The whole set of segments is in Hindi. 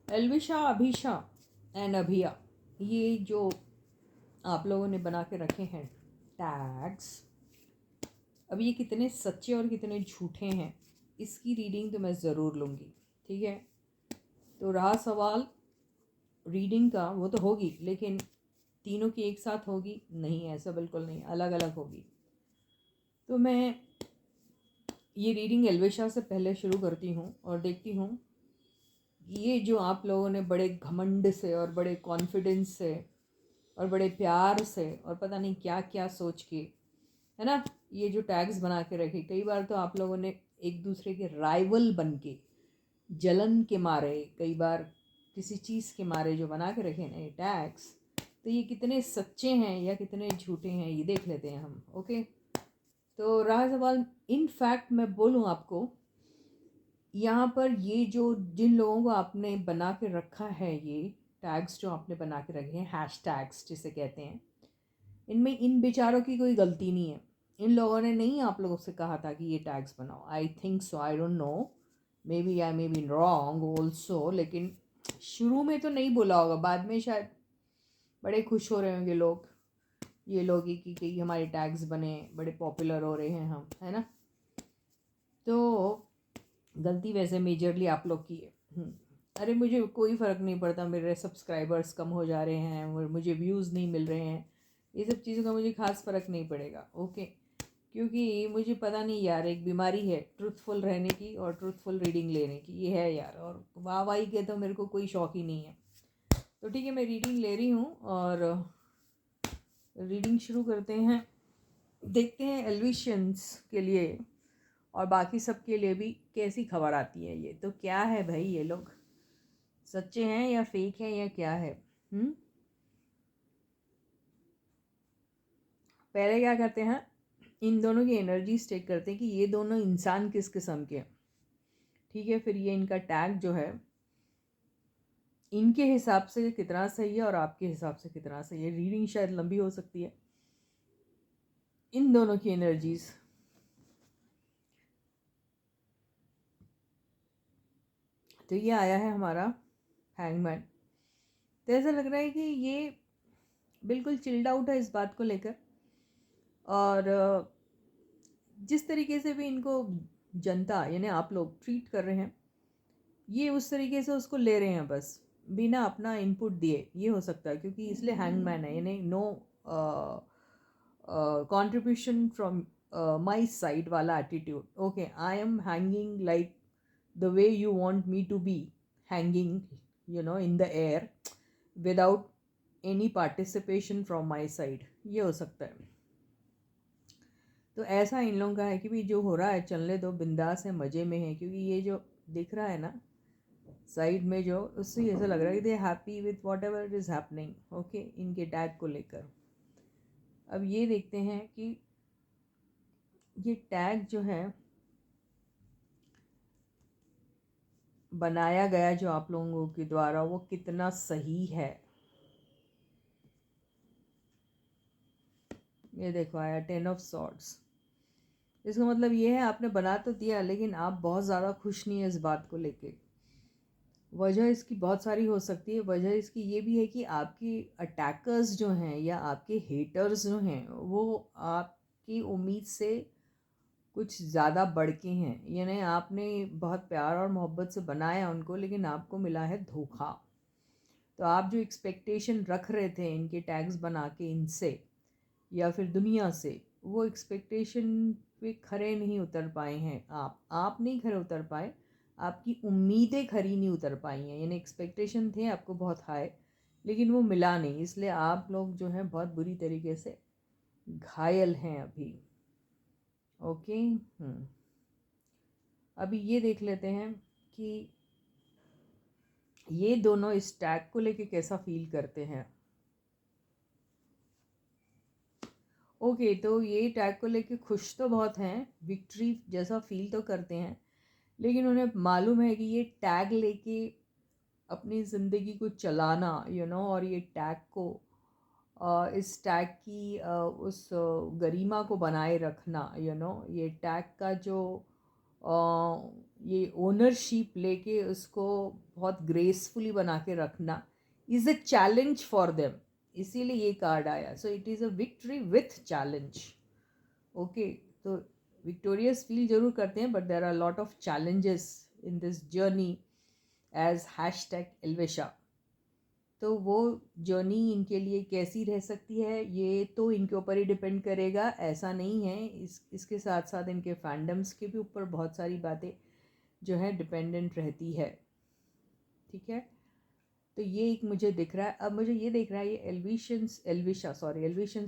एल्विशा, अभिशा एंड अभिया, ये जो आप लोगों ने बना के रखे हैं टैग्स, अब ये कितने सच्चे और कितने झूठे हैं इसकी रीडिंग तो मैं ज़रूर लूँगी। ठीक है, तो रहा सवाल रीडिंग का, वो तो होगी लेकिन तीनों की एक साथ होगी नहीं, ऐसा बिल्कुल नहीं, अलग अलग होगी। तो मैं ये रीडिंग एल्विशा से पहले शुरू करती हूँ और देखती हूँ ये जो आप लोगों ने बड़े घमंड से और बड़े कॉन्फिडेंस से और बड़े प्यार से और पता नहीं क्या क्या सोच के, है ना, ये जो टैग्स बना के रखे, कई बार तो आप लोगों ने एक दूसरे के राइवल बन के, जलन के मारे, कई बार किसी चीज़ के मारे जो बना के रखे ना ये टैग्स, तो ये कितने सच्चे हैं या कितने झूठे हैं ये देख लेते हैं हम। ओके, तो रहा सवाल, इन फैक्ट मैं बोलूँ आपको, यहाँ पर ये जो जिन लोगों को आपने बना के रखा है, ये टैग्स जो आपने बना के रखे हैं, हैश टैग्स जिसे कहते हैं, इनमें इन बेचारों की कोई गलती नहीं है। इन लोगों ने नहीं आप लोगों से कहा था कि ये टैग्स बनाओ। I think so, I don't know, maybe I may be wrong also, लेकिन शुरू में तो नहीं बोला होगा, बाद में शायद बड़े खुश हो रहे होंगे लोग, ये लोग ही कि हमारे टैग्स बने, बड़े पॉपुलर हो रहे हैं हम, है ना। तो गलती वैसे मेजरली आप लोग की है। अरे मुझे कोई फ़र्क नहीं पड़ता, मेरे सब्सक्राइबर्स कम हो जा रहे हैं, मुझे व्यूज़ नहीं मिल रहे हैं, ये सब चीज़ों का मुझे खास फ़र्क नहीं पड़ेगा। ओके, क्योंकि मुझे पता नहीं यार, एक बीमारी है ट्रुथफुल रहने की और ट्रुथफुल रीडिंग लेने की, ये है यार, और वाह वाही के तो मेरे को कोई शौक ही नहीं है। तो ठीक है, मैं रीडिंग ले रही हूँ और रीडिंग शुरू करते हैं। देखते हैं एल्विशियंस के लिए और बाकी सब के लिए भी कैसी खबर आती है। ये तो क्या है भाई, ये लोग सच्चे हैं या फेक हैं या क्या है। पहले क्या करते हैं, इन दोनों की एनर्जी चेक करते हैं कि ये दोनों इंसान किस किस्म के हैं। ठीक है, फिर ये इनका टैग जो है इनके हिसाब से कितना सही है और आपके हिसाब से कितना सही है। रीडिंग शायद लंबी हो सकती है। इन दोनों की एनर्जीज, तो ये आया है हमारा हैंगमैन। तो ऐसा लग रहा है कि ये बिल्कुल चिल्ड आउट है इस बात को लेकर, और जिस तरीके से भी इनको जनता यानी आप लोग ट्रीट कर रहे हैं, ये उस तरीके से उसको ले रहे हैं बस बिना अपना इनपुट दिए। ये हो सकता है क्योंकि इसलिए हैंगमैन है, यानी no contribution from my side वाला attitude. Okay, I am hanging like the way you want me to be hanging, in the air without any participation from my side, ये हो सकता है। तो ऐसा इन लोगों का है कि भी जो हो रहा है चलने दो, बिंदास है, मज़े में है, क्योंकि ये जो दिख रहा है ना साइड में, जो उससे ऐसा लग रहा है कि they happy with whatever it is happening. Okay, इनके टैग को लेकर अब ये देखते हैं कि ये टैग जो है बनाया गया जो आप लोगों के द्वारा, वो कितना सही है। ये देखो आया 10 ऑफ सॉर्ड्स। इसका मतलब ये है आपने बना तो दिया लेकिन आप बहुत ज़्यादा खुश नहीं है इस बात को लेके। वजह इसकी बहुत सारी हो सकती है। वजह इसकी ये भी है कि आपके अटैकर्स जो हैं या आपके हेटर्स जो हैं वो आपकी उम्मीद से कुछ ज़्यादा बढ़ के हैं। यानी आपने बहुत प्यार और मोहब्बत से बनाया उनको, लेकिन आपको मिला है धोखा। तो आप जो एक्सपेक्टेशन रख रहे थे इनके टैग्स बना के इनसे या फिर दुनिया से, वो एक्सपेक्टेशन पे खरे नहीं उतर पाए हैं। आप नहीं खरे उतर पाए, आपकी उम्मीदें खरी नहीं उतर पाई हैं। यानी एक्सपेक्टेशन थे आपको बहुत हाई, लेकिन वो मिला नहीं, इसलिए आप लोग जो हैं बहुत बुरी तरीके से घायल हैं अभी। ओके, अभी ये देख लेते हैं कि ये दोनों इस टैग को लेके कैसा फील करते हैं। ओके, तो ये टैग को लेके खुश तो बहुत हैं, विक्ट्री जैसा फील तो करते हैं, लेकिन उन्हें मालूम है कि ये टैग लेके अपनी ज़िंदगी को चलाना, और ये टैग को इस टैग की उस गरिमा को बनाए रखना, ये टैग का जो ये ओनरशिप लेके उसको बहुत ग्रेसफुली बना के रखना is a challenge for them, इसीलिए ये कार्ड आया। So it is a victory with challenge. Okay, तो विक्टोरियस फील जरूर करते हैं, but there are lot of challenges in this journey as hashtag एल्वेशा। तो वो जर्नी इनके लिए कैसी रह सकती है ये तो इनके ऊपर ही डिपेंड करेगा, ऐसा नहीं है। इसके साथ साथ इनके फैंडम्स के भी ऊपर बहुत सारी बातें जो है डिपेंडेंट रहती है। ठीक है, तो ये एक मुझे दिख रहा है। अब मुझे ये देख रहा है ये एल्विशंस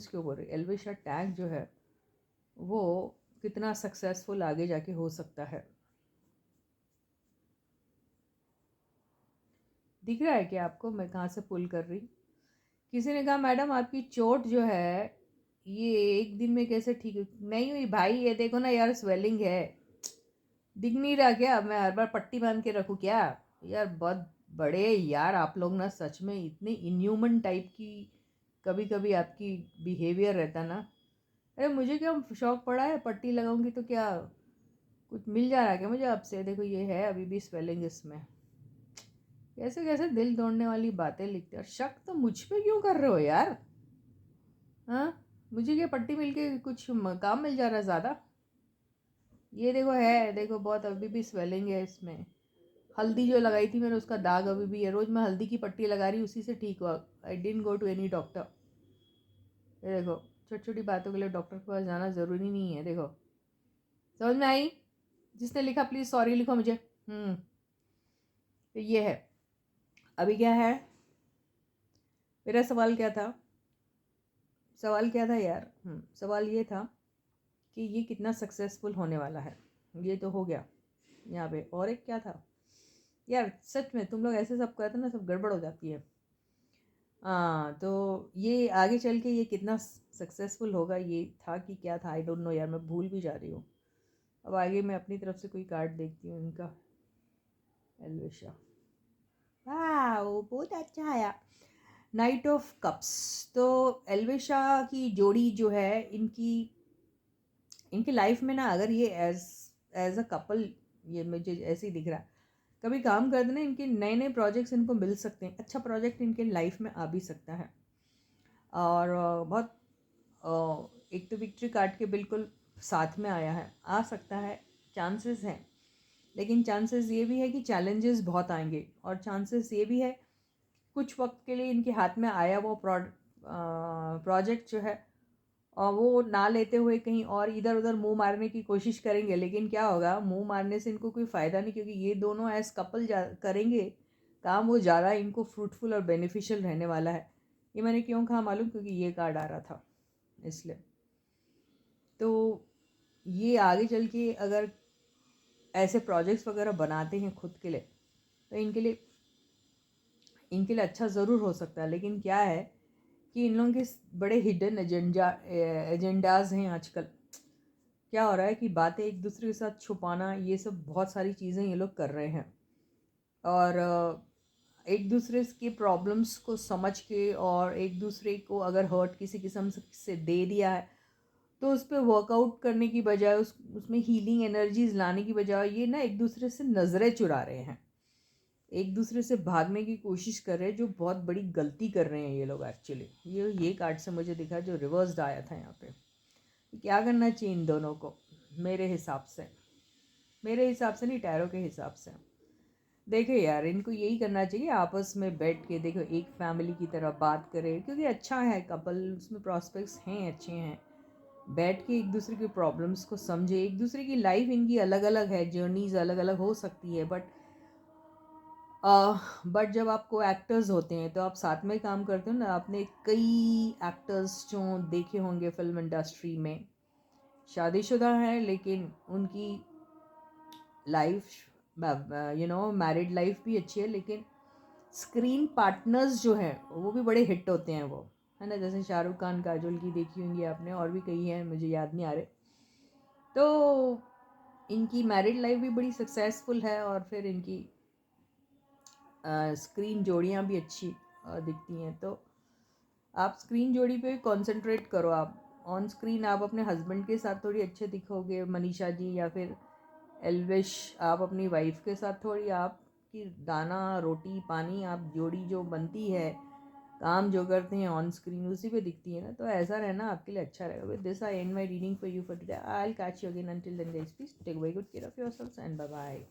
क्यों बोल रही, एल्विशा टैग जो है वो कितना सक्सेसफुल आगे जाके हो सकता है। दिख रहा है कि आपको मैं कहाँ से पुल कर रही। किसी ने कहा मैडम आपकी चोट जो है ये एक दिन में कैसे ठीक नहीं हुई भाई, ये देखो ना यार स्वेलिंग है, दिख नहीं रहा क्या? मैं हर बार पट्टी बांध के रखूँ क्या? यार बहुत बड़े यार आप लोग ना, सच में इतने इनह्यूमन टाइप की कभी कभी आपकी बिहेवियर रहता ना। अरे मुझे क्या शौक पड़ा है, पट्टी लगाऊंगी तो क्या कुछ मिल जा रहा है क्या मुझे आपसे? देखो ये है अभी भी स्वेलिंग इसमें। कैसे कैसे दिल तोड़ने वाली बातें लिखते हो। शक तो मुझ पे क्यों कर रहे हो यार? हाँ, मुझे क्या पट्टी मिल के कुछ काम मिल जा रहा है ज़्यादा? ये देखो है, देखो बहुत अभी भी स्वेलिंग है इसमें। हल्दी जो लगाई थी मैंने उसका दाग अभी भी है, रोज़ मैं हल्दी की पट्टी लगा रही, उसी से ठीक हुआ। I didn't go to any doctor. ये देखो, छोटी छोटी बातों के लिए डॉक्टर के पास जाना ज़रूरी नहीं है। देखो समझ में आई? जिसने लिखा प्लीज़ सॉरी लिखो मुझे। तो ये है। अभी क्या है मेरा सवाल, क्या था सवाल क्या था यार? सवाल ये था कि ये कितना सक्सेसफुल होने वाला है। ये तो हो गया यहाँ पे, और एक क्या था यार? सच में तुम लोग ऐसे सब करते ना, सब गड़बड़ हो जाती है। हाँ, तो ये आगे चल के ये कितना सक्सेसफुल होगा, ये था कि क्या था, आई डोंट नो यार, मैं भूल भी जा रही हूँ। अब आगे मैं अपनी तरफ से कोई कार्ड देखती हूँ इनका। एल्वेशा, वाह बहुत अच्छा आया, नाइट ऑफ कप्स। तो एल्वेशा की जोड़ी जो है इनकी इनकी लाइफ में ना, अगर ये एज एज अ कपल, ये मुझे ऐसे ही दिख रहा है, कभी काम करते ना इनके नए नए प्रोजेक्ट्स इनको मिल सकते हैं, अच्छा प्रोजेक्ट इनके लाइफ में आ भी सकता है। और बहुत एक तो विक्ट्री कार्ड के बिल्कुल साथ में आया है, आ सकता है, चांसेस हैं। लेकिन चांसेस ये भी है कि चैलेंजेस बहुत आएंगे, और चांसेस ये भी है कुछ वक्त के लिए इनके हाथ में आया वो प्रोजेक्ट जो है, और वो ना लेते हुए कहीं और इधर उधर मुंह मारने की कोशिश करेंगे। लेकिन क्या होगा, मुंह मारने से इनको कोई फ़ायदा नहीं, क्योंकि ये दोनों एज कपल करेंगे काम, वो ज़्यादा इनको फ्रूटफुल और बेनिफिशियल रहने वाला है। ये मैंने क्यों कहा मालूम? क्योंकि ये कार्ड आ रहा था इसलिए। तो ये आगे चल के अगर ऐसे प्रोजेक्ट्स वगैरह बनाते हैं खुद के लिए, तो इनके लिए अच्छा ज़रूर हो सकता है। लेकिन क्या है कि इन लोगों के बड़े हिडन एजेंडाज हैं आजकल। क्या हो रहा है कि बातें एक दूसरे के साथ छुपाना, ये सब बहुत सारी चीज़ें ये लोग कर रहे हैं। और एक दूसरे की प्रॉब्लम्स को समझ के, और एक दूसरे को अगर हर्ट किसी किस्म से दे दिया है, तो उस पर वर्कआउट करने की बजाय, उसमें हीलिंग एनर्जीज लाने की बजाय, ये ना एक दूसरे से नज़रें चुरा रहे हैं, एक दूसरे से भागने की कोशिश कर रहे हैं, जो बहुत बड़ी गलती कर रहे हैं ये लोग एक्चुअली। ये कार्ड से मुझे दिखा, जो रिवर्स्ड आया था यहाँ पे। क्या करना चाहिए इन दोनों को? मेरे हिसाब से नहीं, टैरो के हिसाब से। देखो यार, इनको यही करना चाहिए, आपस में बैठ के देखो, एक फैमिली की तरह बात करें, क्योंकि अच्छा है कपल, उसमें प्रॉस्पेक्ट्स हैं, अच्छे हैं। बैठ के एक दूसरे की प्रॉब्लम्स को समझे, एक दूसरे की लाइफ इनकी अलग अलग है, जर्नीज अलग अलग हो सकती है, बट जब आप को एक्टर्स होते हैं तो आप साथ में काम करते हो ना। आपने कई एक्टर्स जो देखे होंगे फिल्म इंडस्ट्री में, शादीशुदा हैं लेकिन उनकी लाइफ, मैरिड लाइफ भी अच्छी है, लेकिन स्क्रीन पार्टनर्स जो हैं वो भी बड़े हिट होते हैं वो, है ना। जैसे शाहरुख खान, काजोल की देखी होंगी आपने, और भी कई हैं मुझे याद नहीं आ रहे। तो इनकी मैरिड लाइफ भी बड़ी सक्सेसफुल है, और फिर इनकी स्क्रीन जोड़ियाँ भी अच्छी दिखती हैं। तो आप स्क्रीन जोड़ी पे कंसंट्रेट करो। आप ऑन स्क्रीन आप अपने हस्बैंड के साथ थोड़ी अच्छे दिखोगे, मनीषा जी, या फिर एलविश आप अपनी वाइफ के साथ थोड़ी आपकी दाना रोटी पानी आप जोड़ी जो बनती है काम जो करते हैं ऑन स्क्रीन उसी पे दिखती है ना, तो ऐसा रहना आपके लिए अच्छा रहेगा. With this I end my reading for you for today. I will catch you again. Until then guys, please take very good care of yourselves and bye bye.